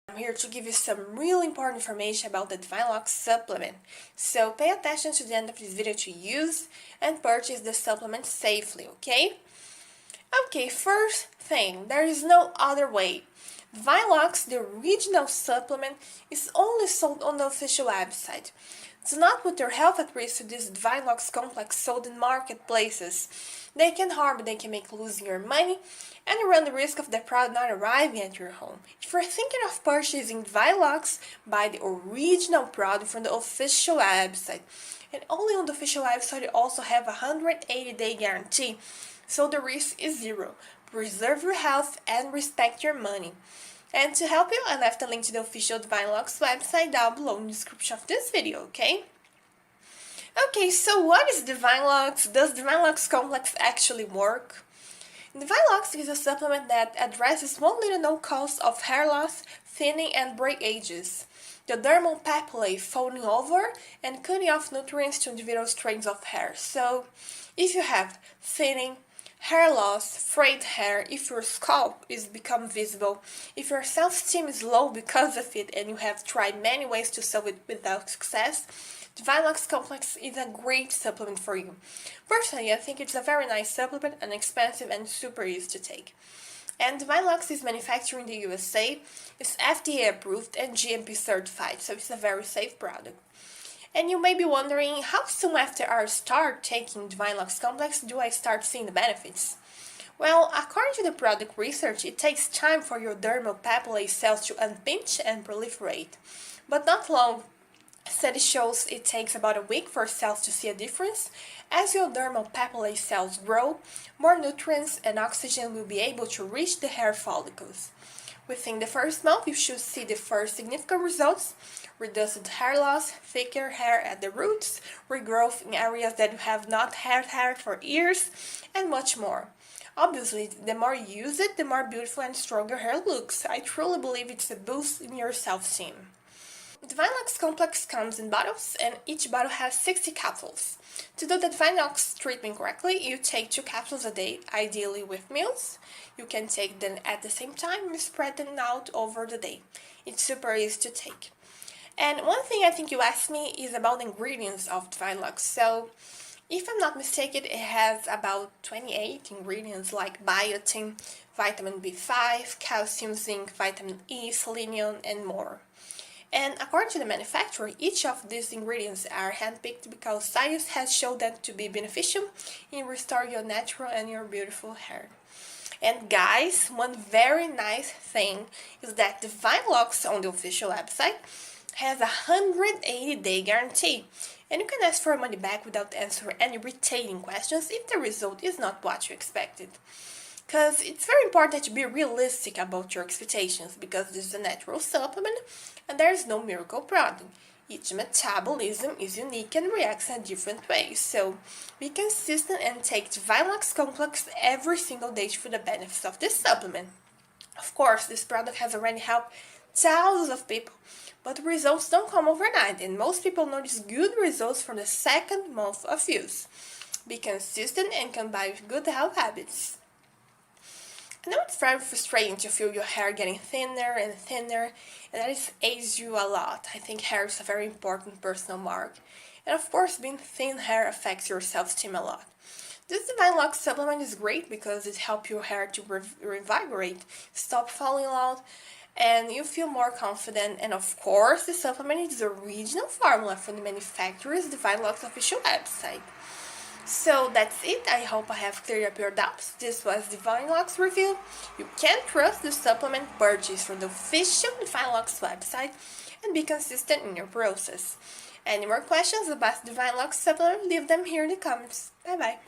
I'm here to give you some really important information about the DivineLock supplement. So pay attention to the end of this video to use and purchase the supplement safely, okay? Okay, first thing, there is no other way. DivineLock's, the original supplement, is only sold on the official website. Do not put your health at risk to these DivineLock's complex sold in marketplaces. They can harm, they can make losing your money, and you run the risk of the product not arriving at your home. If you're thinking of purchasing DivineLock's, buy the original product from the official website. And only on the official website you also have a 180-day guarantee, so the risk is zero. Preserve your health and respect your money. And to help you, I left a link to the official DivineLock's website down below in the description of this video, okay? Okay, so what is DivineLock's? Does DivineLock's complex actually work? DivineLock's is a supplement that addresses one little no cause of hair loss, thinning, and breakages. The dermal papillae folding over and cutting off nutrients to individual strands of hair. So, if you have thinning, hair loss, frayed hair, if your scalp is become visible, if your self-esteem is low because of it and you have tried many ways to solve it without success, DivineLock's Complex is a great supplement for you. Personally, I think it's a very nice supplement, inexpensive and super easy to take. And DivineLock's is manufactured in the USA, it's FDA approved and GMP certified, so it's a very safe product. And you may be wondering, how soon after I start taking DivineLock's Complex do I start seeing the benefits? Well, according to the product research, it takes time for your dermal papillae cells to unpinch and proliferate, but not long. Study shows it takes about a week for cells to see a difference. As your dermal papillae cells grow, more nutrients and oxygen will be able to reach the hair follicles. Within the first month, you should see the first significant results: reduced hair loss, thicker hair at the roots, regrowth in areas that you have not had hair for years, and much more. Obviously, the more you use it, the more beautiful and stronger hair looks. I truly believe it's a boost in your self-esteem. DivineLock's Complex comes in bottles, and each bottle has 60 capsules. To do the DivineLock's treatment correctly, you take 2 capsules a day, ideally with meals. You can take them at the same time and spread them out over the day. It's super easy to take. And one thing I think you asked me is about the ingredients of DivineLock. So, if I'm not mistaken, it has about 28 ingredients like biotin, vitamin B5, calcium, zinc, vitamin E, selenium, and more. And according to the manufacturer, each of these ingredients are handpicked because science has shown them to be beneficial in restoring your natural and your beautiful hair. And guys, one very nice thing is that DivineLock's on the official website has a 180-day guarantee, and you can ask for money back without answering any retaining questions if the result is not what you expected. Because it's very important to be realistic about your expectations, because this is a natural supplement and there is no miracle product. Each metabolism is unique and reacts in different ways, so be consistent and take DivineLock's Complex every single day for the benefits of this supplement. Of course, this product has already helped thousands of people, but the results don't come overnight, and most people notice good results from the second month of use. Be consistent and combine with good health habits. I know it's very frustrating to feel your hair getting thinner and thinner, and that it aids you a lot. I think hair is a very important personal mark, and of course being thin hair affects your self-esteem a lot. This DivineLock supplement is great because it helps your hair to revigorate, stop falling out, and you feel more confident. And of course, the supplement is the original formula from the manufacturer's DivineLock's official website. So that's it. I hope I have cleared up your doubts. This was DivineLock's review. You can trust the supplement purchase from the official DivineLock's website and be consistent in your process. Any more questions about DivineLock's supplement, leave them here in the comments. Bye bye.